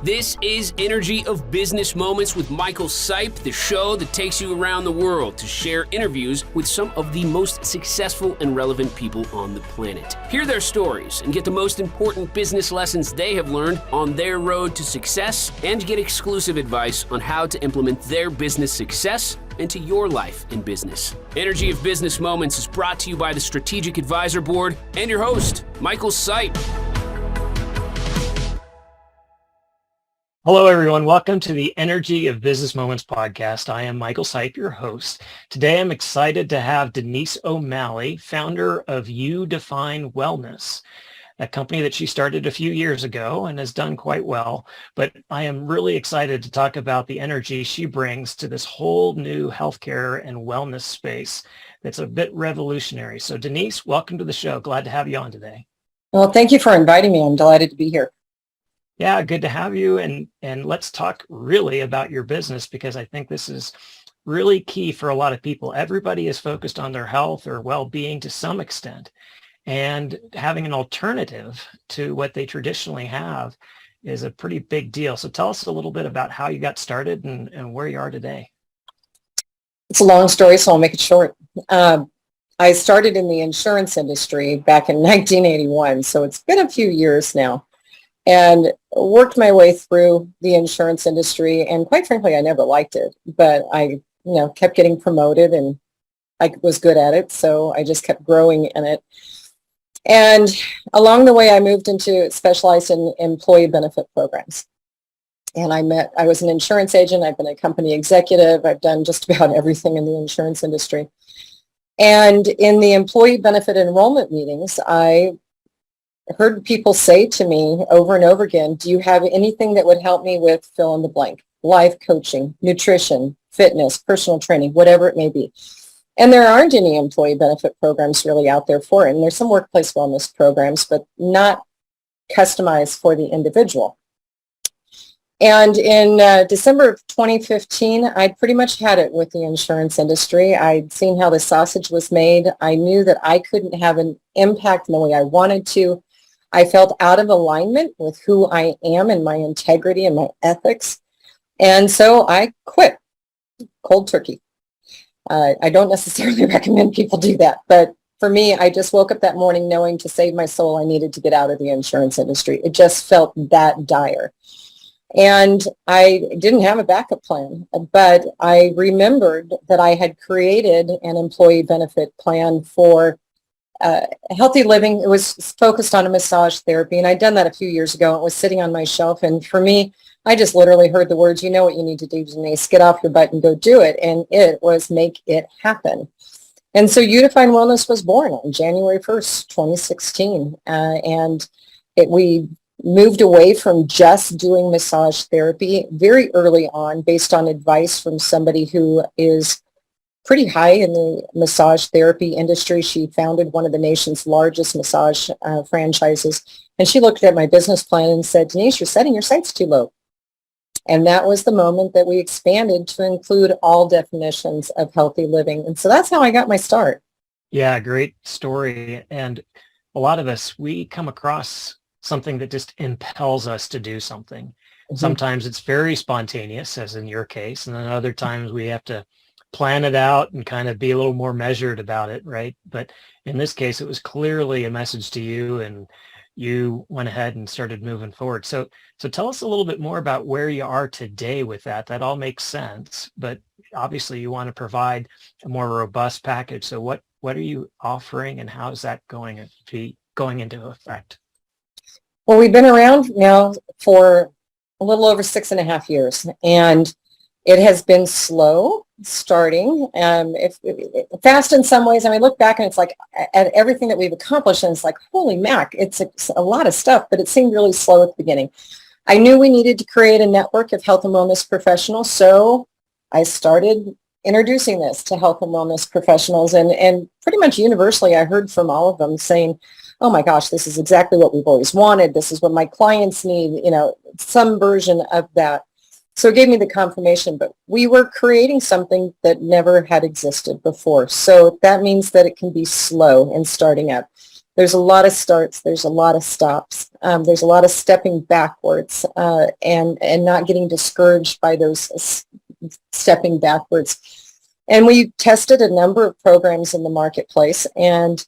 This is Energy of Business Moments with Michael Sipe, the show that takes you around the world to share interviews with some of the most successful and relevant people on the planet. Hear their stories and get the most important business lessons they have learned on their road to success, and get exclusive advice on how to implement their business success into your life and business. Energy of Business Moments is brought to you by the Strategic Advisor Board and your host, Michael Sipe. Hello, everyone. Welcome to the Energy of Business Moments podcast. I am Michael Sipe, your host. Today, I'm excited to have Denise O'Malley, founder of You Define Wellness, a company that she started a few years ago and has done quite well. But I am really excited to talk about the energy she brings to this whole new healthcare and wellness space that's a bit revolutionary. So, Denise, welcome to the show. Glad to have you on today. Well, thank you for inviting me. I'm delighted to be here. Yeah, good to have you. And let's talk really about your business, because I think this is really key for a lot of people. Everybody is focused on their health or well-being to some extent. And having an alternative to what they traditionally have is a pretty big deal. So tell us a little bit about how you got started and where you are today. It's a long story, so I'll make it short. I started in the insurance industry back in 1981, so it's been a few years now. And worked my way through the insurance industry. And quite frankly, I never liked it, but I, kept getting promoted and I was good at it. So I just kept growing in it. And along the way, I moved into specialized in employee benefit programs. And I was an insurance agent. I've been a company executive. I've done just about everything in the insurance industry. And in the employee benefit enrollment meetings, I heard people say to me over and over again, do you have anything that would help me with fill in the blank, life coaching, nutrition, fitness, personal training, whatever it may be. And there aren't any employee benefit programs really out there for it. And there's some workplace wellness programs, but not customized for the individual. And in December of 2015, I pretty much had it with the insurance industry. I'd seen how the sausage was made. I knew that I couldn't have an impact in the way I wanted to. I felt out of alignment with who I am and my integrity and my ethics. And so I quit cold turkey. I don't necessarily recommend people do that. But for me, I just woke up that morning knowing to save my soul, I needed to get out of the insurance industry. It just felt that dire. And I didn't have a backup plan, but I remembered that I had created an employee benefit plan for healthy living. It was focused on a massage therapy, and I'd done that a few years ago. It was sitting on my shelf, and for me, I just literally heard the words, you know what you need to do, Denise, get off your butt and go do it, and it was make it happen. And so You Define Wellness was born on January 1st, 2016, and we moved away from just doing massage therapy very early on based on advice from somebody who is pretty high in the massage therapy industry. She founded one of the nation's largest massage franchises. And she looked at my business plan and said, Denise, you're setting your sights too low. And that was the moment that we expanded to include all definitions of healthy living. And so that's how I got my start. Yeah, great story. And a lot of us, we come across something that just impels us to do something. Mm-hmm. Sometimes it's very spontaneous, as in your case. And then other times we have to plan it out and kind of be a little more measured about it, right? But in this case, it was clearly a message to you, and you went ahead and started moving forward. So tell us a little bit more about where you are today with that. That all makes sense, but obviously you want to provide a more robust package. So what are you offering, and how is that going into effect? Well, we've been around now for a little over 6.5 years, and it has been slow starting, fast in some ways. I mean, look back and it's like at everything that we've accomplished, and it's like, holy mac, it's a lot of stuff, but it seemed really slow at the beginning. I knew we needed to create a network of health and wellness professionals, so I started introducing this to health and wellness professionals, and pretty much universally, I heard from all of them saying, oh my gosh, this is exactly what we've always wanted. This is what my clients need, some version of that. So it gave me the confirmation, but we were creating something that never had existed before. So that means that it can be slow in starting up. There's a lot of starts. There's a lot of stops. There's a lot of stepping backwards and not getting discouraged by those stepping backwards. And we tested a number of programs in the marketplace, and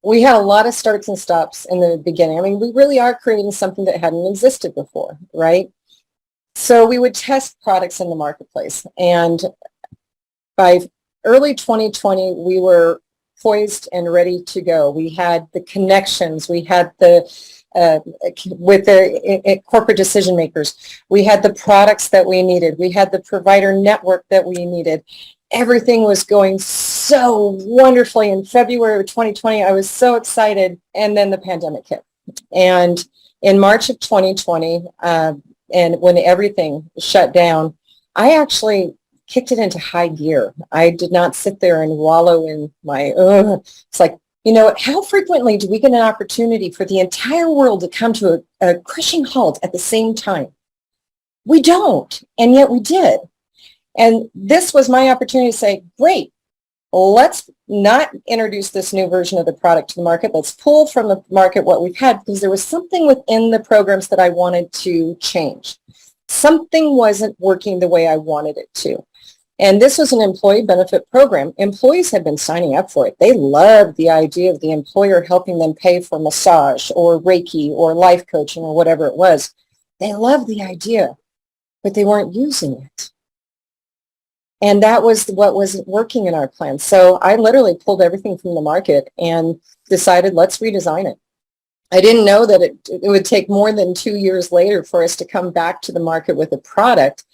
we had a lot of starts and stops in the beginning. I mean, we really are creating something that hadn't existed before, right? So we would test products in the marketplace. And by early 2020, we were poised and ready to go. We had the connections. We had with the corporate decision makers. We had the products that we needed. We had the provider network that we needed. Everything was going so wonderfully. In February of 2020, I was so excited. And then the pandemic hit. And in March of 2020, and when everything shut down, I actually kicked it into high gear. I did not sit there and wallow in my, it's like, how frequently do we get an opportunity for the entire world to come to a crushing halt at the same time? We don't, and yet we did. And this was my opportunity to say, great, let's not introduce this new version of the product to the market. Let's pull from the market what we've had, because there was something within the programs that I wanted to change. Something wasn't working the way I wanted it to. And this was an employee benefit program. Employees had been signing up for it. They loved the idea of the employer helping them pay for massage or Reiki or life coaching or whatever it was. They loved the idea, but they weren't using it. And that was what wasn't working in our plan. So I literally pulled everything from the market and decided, let's redesign it. I didn't know that it would take more than 2 years later for us to come back to the market with a product,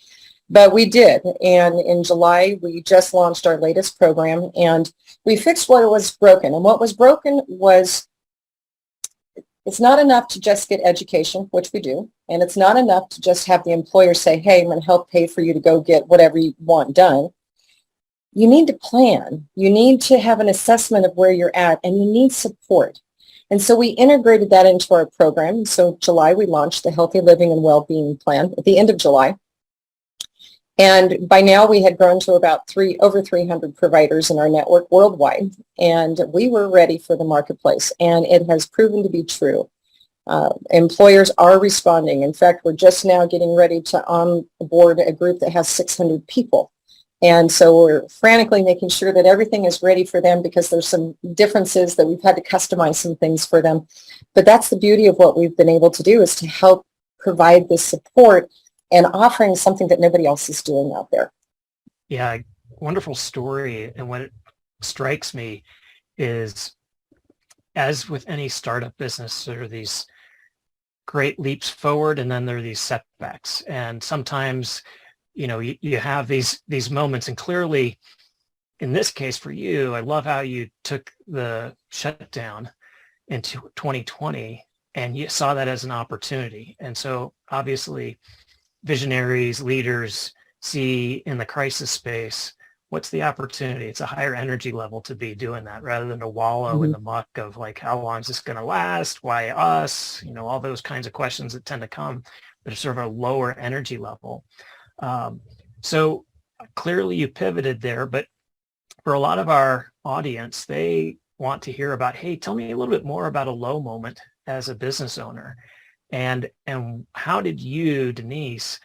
but we did. And in July, we just launched our latest program, and we fixed what was broken. And what was broken was, it's not enough to just get education, which we do, and it's not enough to just have the employer say, hey, I'm going to help pay for you to go get whatever you want done. You need to plan. You need to have an assessment of where you're at, and you need support. And so we integrated that into our program. So July, we launched the Healthy Living and Wellbeing Plan at the end of July. And by now we had grown to about over 300 providers in our network worldwide, and we were ready for the marketplace, and it has proven to be true. Employers are responding. In fact, we're just now getting ready to onboard a group that has 600 people. And so we're frantically making sure that everything is ready for them, because there's some differences that we've had to customize some things for them. But that's the beauty of what we've been able to do, is to help provide this support and offering something that nobody else is doing out there. Yeah, wonderful story. And what it strikes me is, as with any startup business, there are these great leaps forward, and then there are these setbacks. And sometimes, you have these moments, and clearly, in this case for you, I love how you took the shutdown into 2020 and you saw that as an opportunity. And so obviously, visionaries, leaders see in the crisis space, what's the opportunity? It's a higher energy level to be doing that, rather than to wallow in the muck of like, how long is this going to last? Why us? All those kinds of questions that tend to come, but it's sort of a lower energy level. So clearly you pivoted there, but for a lot of our audience, they want to hear about, hey, tell me a little bit more about a low moment as a business owner. And how did you, Denise,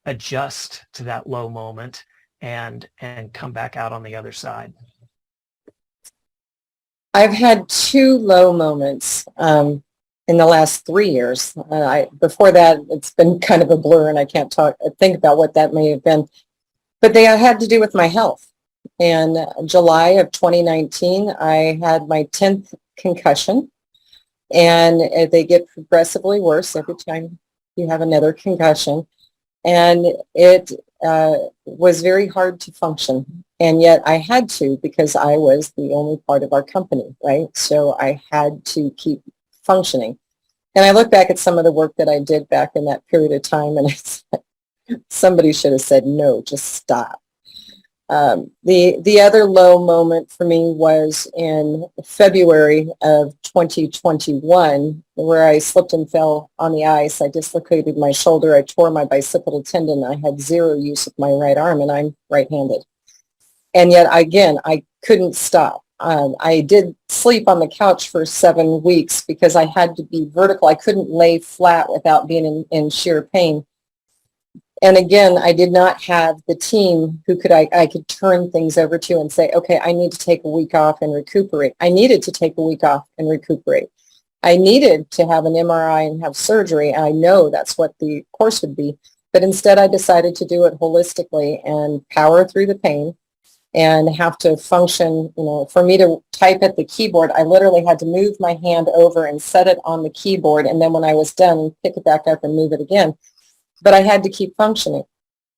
adjust to that low moment and come back out on the other side? I've had 2 low moments in the last 3 years. Before that, it's been kind of a blur, and I can't think about what that may have been. But they had to do with my health. In July of 2019, I had my 10th concussion. And they get progressively worse every time you have another concussion. And it was very hard to function. And yet I had to, because I was the only part of our company, right? So I had to keep functioning. And I look back at some of the work that I did back in that period of time, and it's like, somebody should have said, no, just stop. The other low moment for me was in February of 2021, where I slipped and fell on the ice. I dislocated my shoulder. I tore my bicipital tendon. I had 0 use of my right arm, and I'm right-handed. And yet, again, I couldn't stop. I did sleep on the couch for 7 weeks because I had to be vertical. I couldn't lay flat without being in sheer pain. And again, I did not have the team who I could turn things over to and say, okay, I need to take a week off and recuperate. I needed to take a week off and recuperate. I needed to have an MRI and have surgery. I know that's what the course would be. But instead, I decided to do it holistically and power through the pain and have to function. For me to type at the keyboard, I literally had to move my hand over and set it on the keyboard. And then when I was done, pick it back up and move it again. But I had to keep functioning.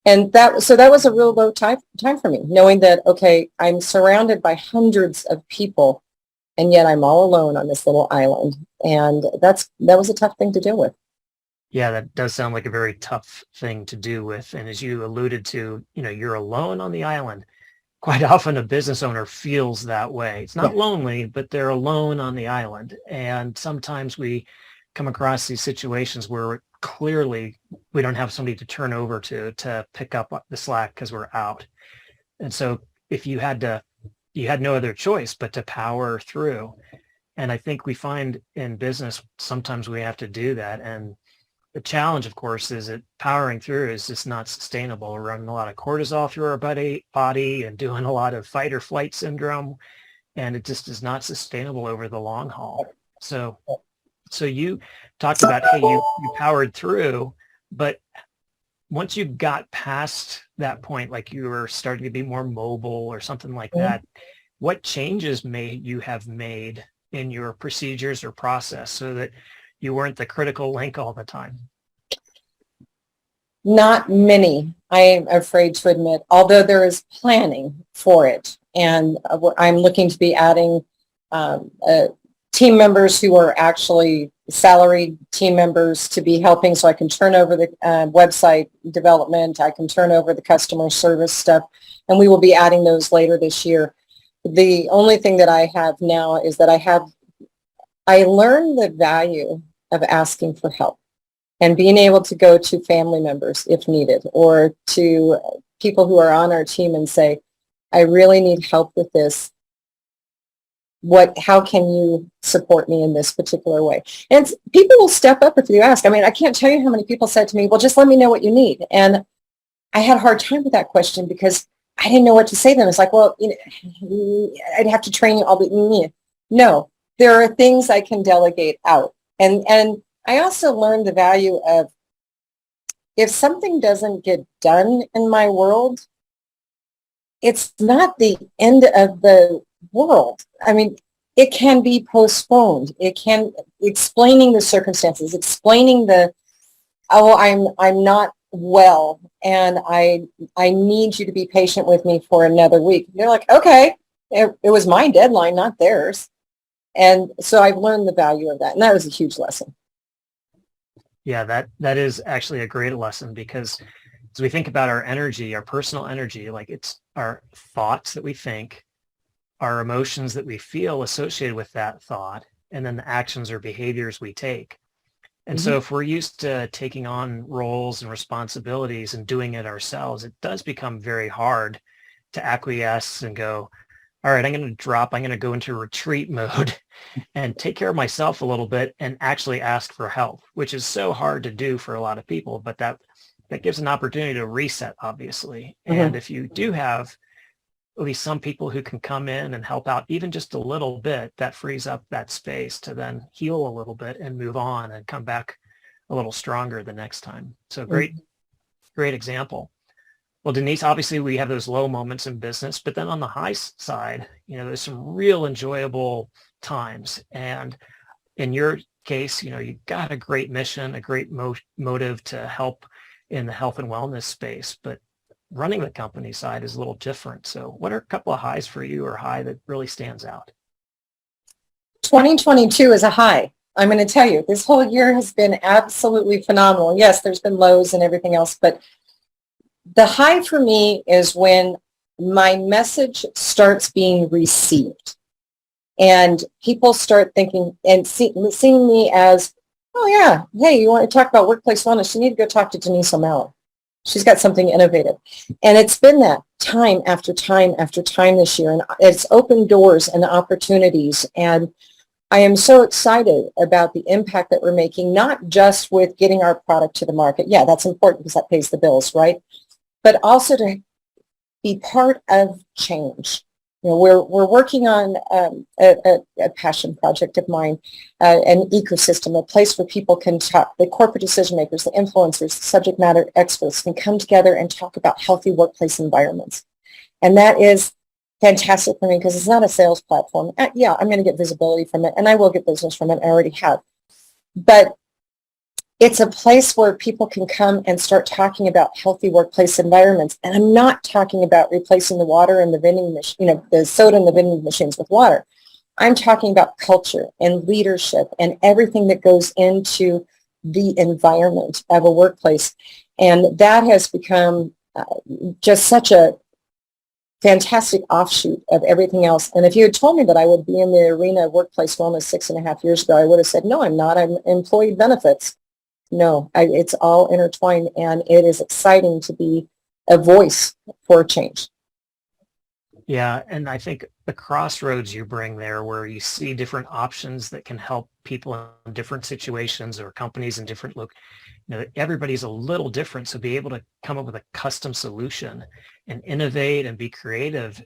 And that was a real low time for me, knowing that, okay, I'm surrounded by hundreds of people, and yet I'm all alone on this little island. And that was a tough thing to deal with. Yeah, that does sound like a very tough thing to do with. And as you alluded to, you're alone on the island. Quite often a business owner feels that way. It's not lonely, but they're alone on the island. And sometimes we come across these situations where clearly we don't have somebody to turn over to pick up the slack because we're out. And so if you had no other choice but to power through. And I think we find in business, sometimes we have to do that. And the challenge, of course, is that powering through is just not sustainable. We're running a lot of cortisol through our body and doing a lot of fight or flight syndrome, and it just is not sustainable over the long haul. So you talked about, hey, you powered through, but once you got past that point, like you were starting to be more mobile or something like that, what changes may you have made in your procedures or process so that you weren't the critical link all the time? Not many, I am afraid to admit, although there is planning for it. And I'm looking to be adding team members who are actually salaried team members to be helping, so I can turn over the website development, I can turn over the customer service stuff, and we will be adding those later this year. The only thing that I have now is that I learned the value of asking for help and being able to go to family members if needed, or to people who are on our team and say, I really need help with this. How can you support me in this particular way? And people will step up if you ask. I mean, I can't tell you how many people said to me, well, just let me know what you need. And I had a hard time with that question because I didn't know what to say to them. It's like, well, I'd have to train you all the, no, there are things I can delegate out. And I also learned the value of, if something doesn't get done in my world, it's not the end of the world. I mean, it can be postponed. It can, explaining the circumstances, explaining I'm not well, and I need you to be patient with me for another week. They're like, okay, it was my deadline, not theirs. And so I've learned the value of that. And that was a huge lesson. Yeah, that is actually a great lesson, because as we think about our energy, our personal energy, like it's our thoughts that we think, our emotions that we feel associated with that thought, and then the actions or behaviors we take. And so if we're used to taking on roles and responsibilities and doing it ourselves, it does become very hard to acquiesce and go, all right, I'm going to go into retreat mode and take care of myself a little bit and actually ask for help, which is so hard to do for a lot of people, but that gives an opportunity to reset, obviously. And if you do have at least some people who can come in and help out even just a little bit, that frees up that space to then heal a little bit and move on and come back a little stronger the next time. So great example. Well, Denise, obviously we have those low moments in business, but then on the high side, there's some real enjoyable times. And in your case, you got a great mission, a great motive to help in the health and wellness space, but running the company side is a little different. So what are a couple of highs for you, or high that really stands out? 2022 is a high. I'm going to tell you, this whole year has been absolutely phenomenal. Yes, there's been lows and everything else, but the high for me is when my message starts being received and people start thinking and seeing me as, oh yeah, hey, you want to talk about workplace wellness? You need to go talk to Denise O'Malley. She's got something innovative. And it's been that time after time after time this year. And it's opened doors and opportunities. And I am so excited about the impact that we're making, not just with getting our product to the market. Yeah, that's important because that pays the bills, right? But also to be part of change. You know, we're working on a passion project of mine, an ecosystem, a place where people can talk, the corporate decision makers, the influencers, the subject matter experts can come together and talk about healthy workplace environments. And that is fantastic for me because it's not a sales platform. Yeah, I'm going to get visibility from it, and I will get business from it. I already have. But it's a place where people can come and start talking about healthy workplace environments. And I'm not talking about replacing the water in the vending machine, you know, the soda in the vending machines with water. I'm talking about culture and leadership and everything that goes into the environment of a workplace. And that has become just such a fantastic offshoot of everything else. And if you had told me that I would be in the arena of workplace wellness 6.5 years ago, I would have said, no, I'm not. I'm employee benefits. No, it's all intertwined, and it is exciting to be a voice for change. Yeah, and I think the crossroads you bring there, where you see different options that can help people in different situations or companies in different everybody's a little different, so be able to come up with a custom solution and innovate and be creative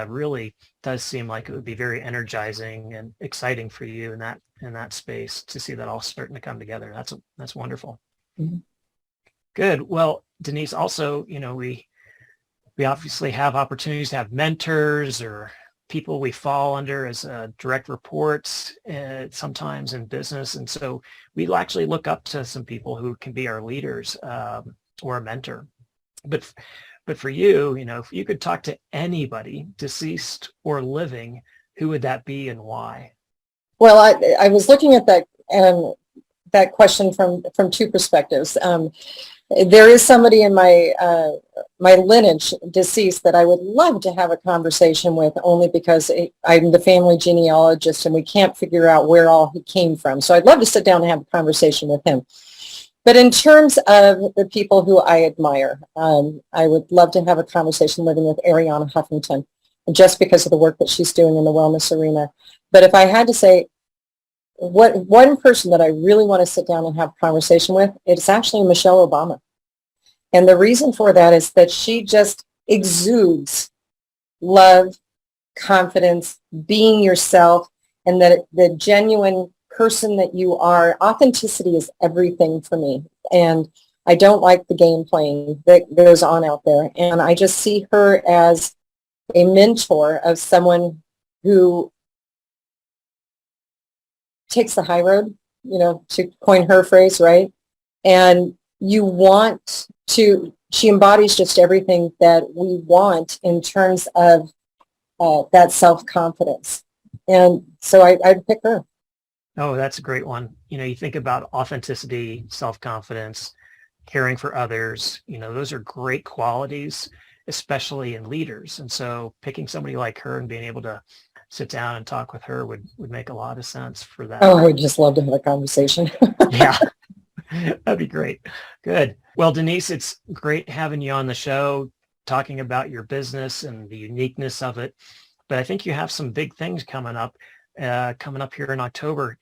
really does seem like it would be very energizing and exciting for you in that space to see that all starting to come together. That's wonderful. Mm-hmm. Good. Well, Denise, also, we obviously have opportunities to have mentors or people we fall under as direct reports sometimes in business. And so we actually look up to some people who can be our leaders or a mentor. But for you, if you could talk to anybody, deceased or living, who would that be and why? Well, I was looking at that question from two perspectives. There is somebody in my lineage, deceased, that I would love to have a conversation with, only because I'm the family genealogist and we can't figure out where all he came from. So I'd love to sit down and have a conversation with him. But in terms of the people who I admire, I would love to have a conversation with Arianna Huffington, just because of the work that she's doing in the wellness arena. But if I had to say one person that I really want to sit down and have a conversation with, it's actually Michelle Obama. And the reason for that is that she just exudes love, confidence, being yourself, and that the genuine person that you are. Authenticity is everything for me. And I don't like the game playing that goes on out there. And I just see her as a mentor of someone who takes the high road, to coin her phrase, right? And she embodies just everything that we want in terms of that self-confidence. And so I'd pick her. Oh, that's a great one. You think about authenticity, self-confidence, caring for others, those are great qualities, especially in leaders. And so picking somebody like her and being able to sit down and talk with her would make a lot of sense for that. Oh, I would just love to have a conversation. Yeah, that'd be great. Good. Well, Denise, it's great having you on the show, talking about your business and the uniqueness of it. But I think you have some big things coming up here in October.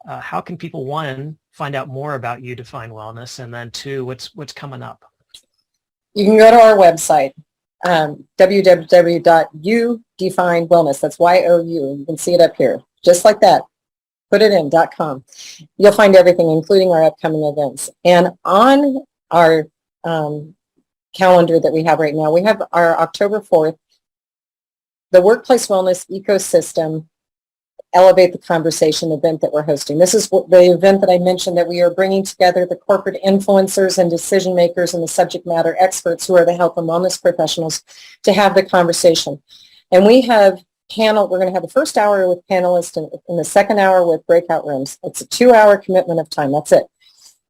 How can people, one, find out more about You Define Wellness, and then two, what's coming up? You can go to our website, www.youdefinewellness. That's YOU. You can see it up here, just like that. Put it in .com. You'll find everything, including our upcoming events. And on our calendar that we have right now, we have our October 4th, the Workplace Wellness Ecosystem Elevate the Conversation event that we're hosting. This is the event that I mentioned, that we are bringing together the corporate influencers and decision makers and the subject matter experts who are the health and wellness professionals to have the conversation. And we have we're going to have the first hour with panelists and the second hour with breakout rooms. It's a 2-hour commitment of time. That's it.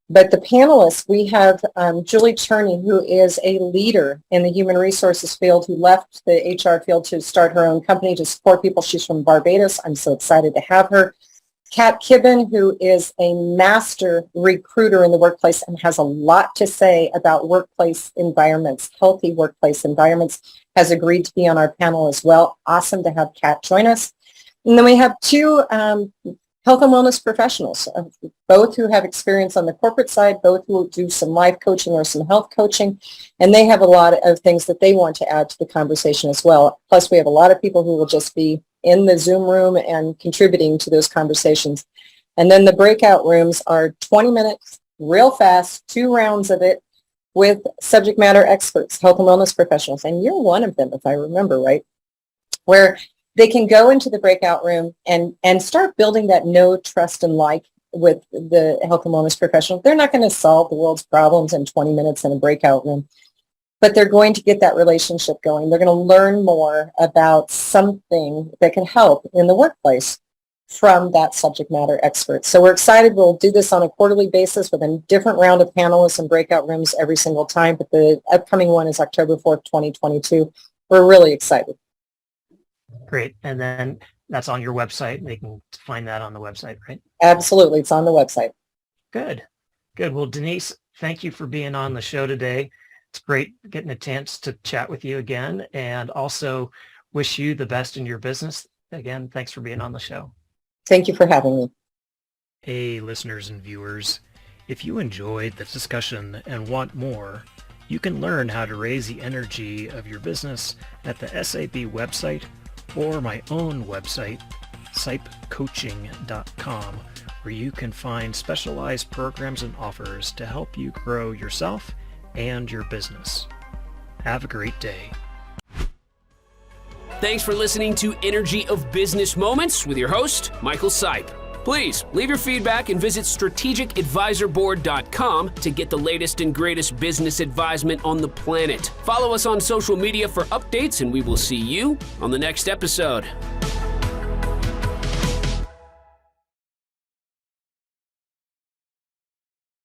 But the panelists, we have Julie Cherney, who is a leader in the human resources field, who left the HR field to start her own company to support people. She's from Barbados. I'm so excited to have her. Kat Kibben, who is a master recruiter in the workplace and has a lot to say about workplace environments, healthy workplace environments, has agreed to be on our panel as well. Awesome to have Kat join us. And then we have two health and wellness professionals, both who have experience on the corporate side, both who do some life coaching or some health coaching, and they have a lot of things that they want to add to the conversation as well. Plus, we have a lot of people who will just be in the Zoom room and contributing to those conversations. And then the breakout rooms are 20 minutes, real fast, 2 rounds of it with subject matter experts, health and wellness professionals. And you're one of them, if I remember right, where they can go into the breakout room and start building that know, trust, and like with the health and wellness professional. They're not going to solve the world's problems in 20 minutes in a breakout room, but they're going to get that relationship going. They're going to learn more about something that can help in the workplace from that subject matter expert. So we're excited. We'll do this on a quarterly basis with a different round of panelists and breakout rooms every single time, but the upcoming one is October 4th, 2022. We're really excited. Great. And then that's on your website. They can find that on the website, right? Absolutely. It's on the website. Good. Good. Well, Denise, thank you for being on the show today. It's great getting a chance to chat with you again, and also wish you the best in your business. Again, thanks for being on the show. Thank you for having me. Hey, listeners and viewers. If you enjoyed the discussion and want more, you can learn how to raise the energy of your business at the SAB website or my own website, sipcoaching.com, where you can find specialized programs and offers to help you grow yourself and your business. Have a great day. Thanks for listening to Energy of Business Moments with your host, Michael Sipe. Please leave your feedback and visit strategicadvisorboard.com to get the latest and greatest business advisement on the planet. Follow us on social media for updates, and we will see you on the next episode.